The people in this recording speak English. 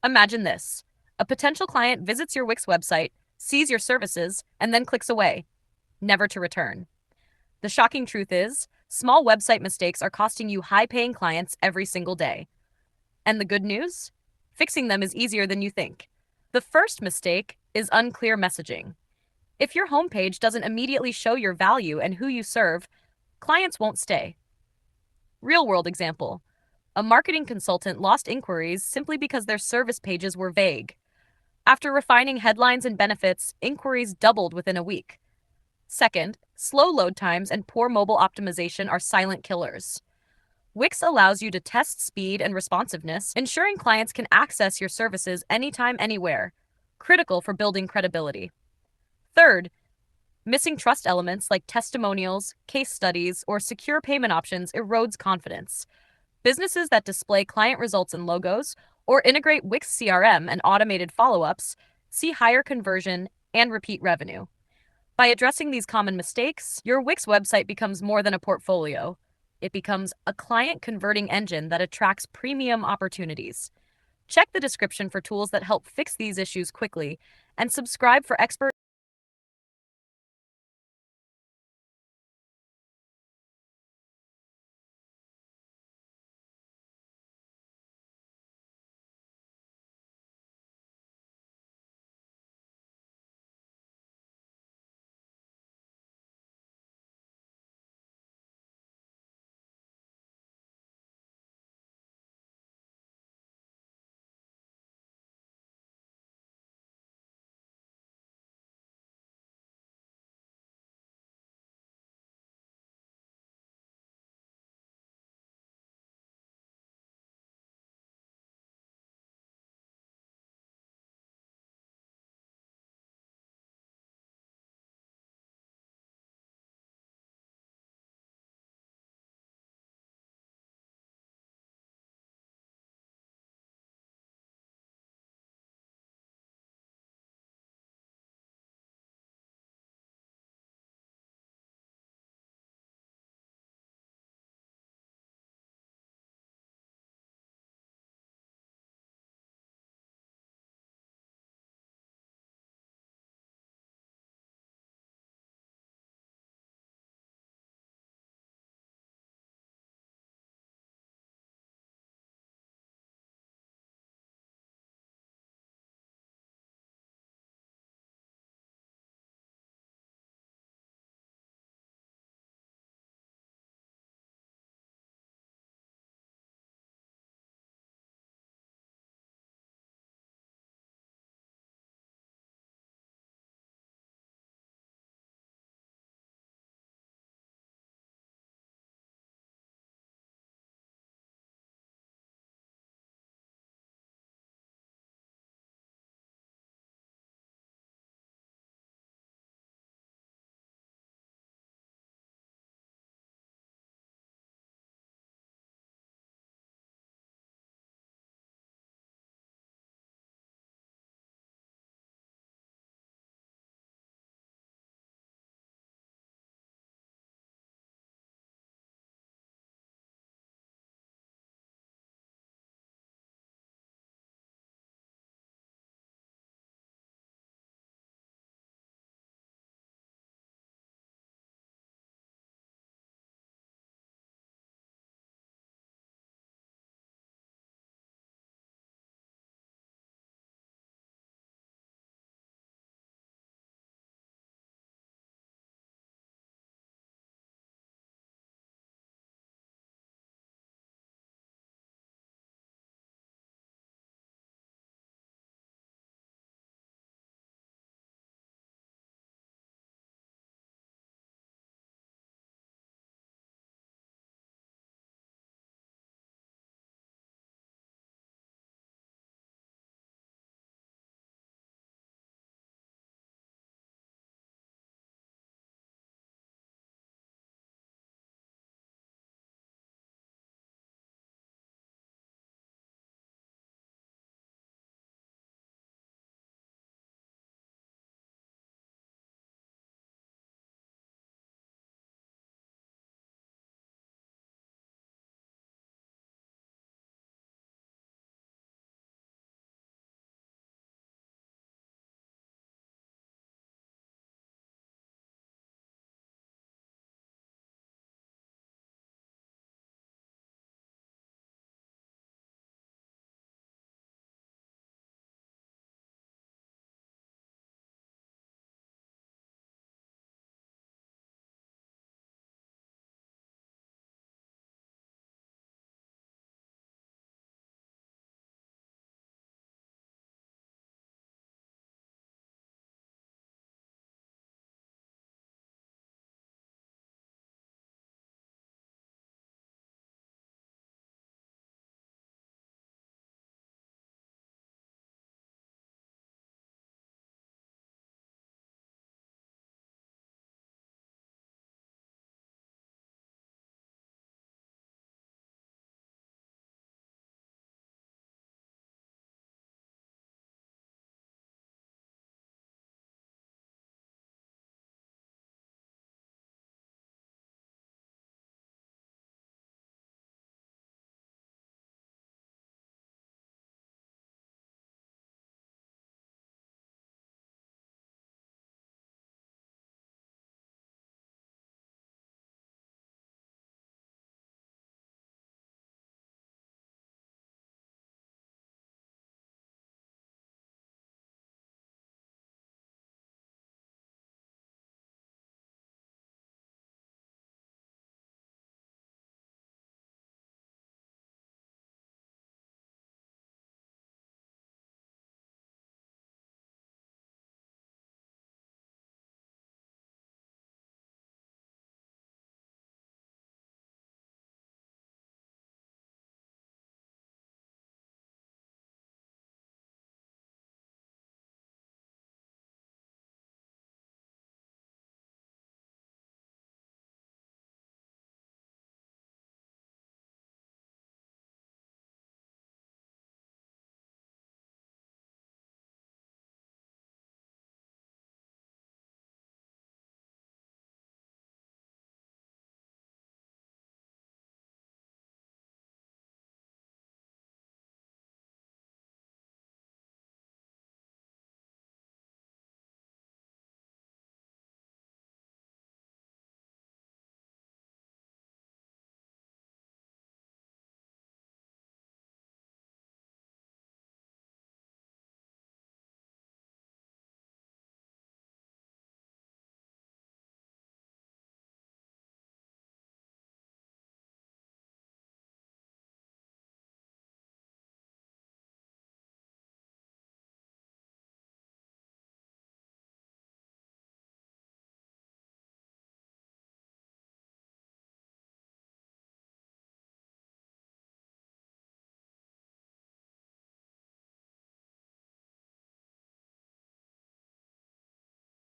Imagine this. A potential client visits your Wix website, sees your services, and then clicks away, never to return. The shocking truth is, small website mistakes are costing you high-paying clients every single day. And the good news? Fixing them is easier than you think. The first mistake is unclear messaging. If your homepage doesn't immediately show your value and who you serve, clients won't stay. Real-world example. A marketing consultant lost inquiries simply because their service pages were vague. After refining headlines and benefits, inquiries doubled within a week. Second, slow load times and poor mobile optimization are silent killers. Wix allows you to test speed and responsiveness, ensuring clients can access your services anytime, anywhere, critical for building credibility. Third, missing trust elements like testimonials, case studies, or secure payment options erodes confidence. Businesses that display client results and logos or integrate Wix CRM and automated follow-ups see higher conversion and repeat revenue. By addressing these common mistakes, your Wix website becomes more than a portfolio. It becomes a client converting engine that attracts premium opportunities. Check the description for tools that help fix these issues quickly and subscribe for expert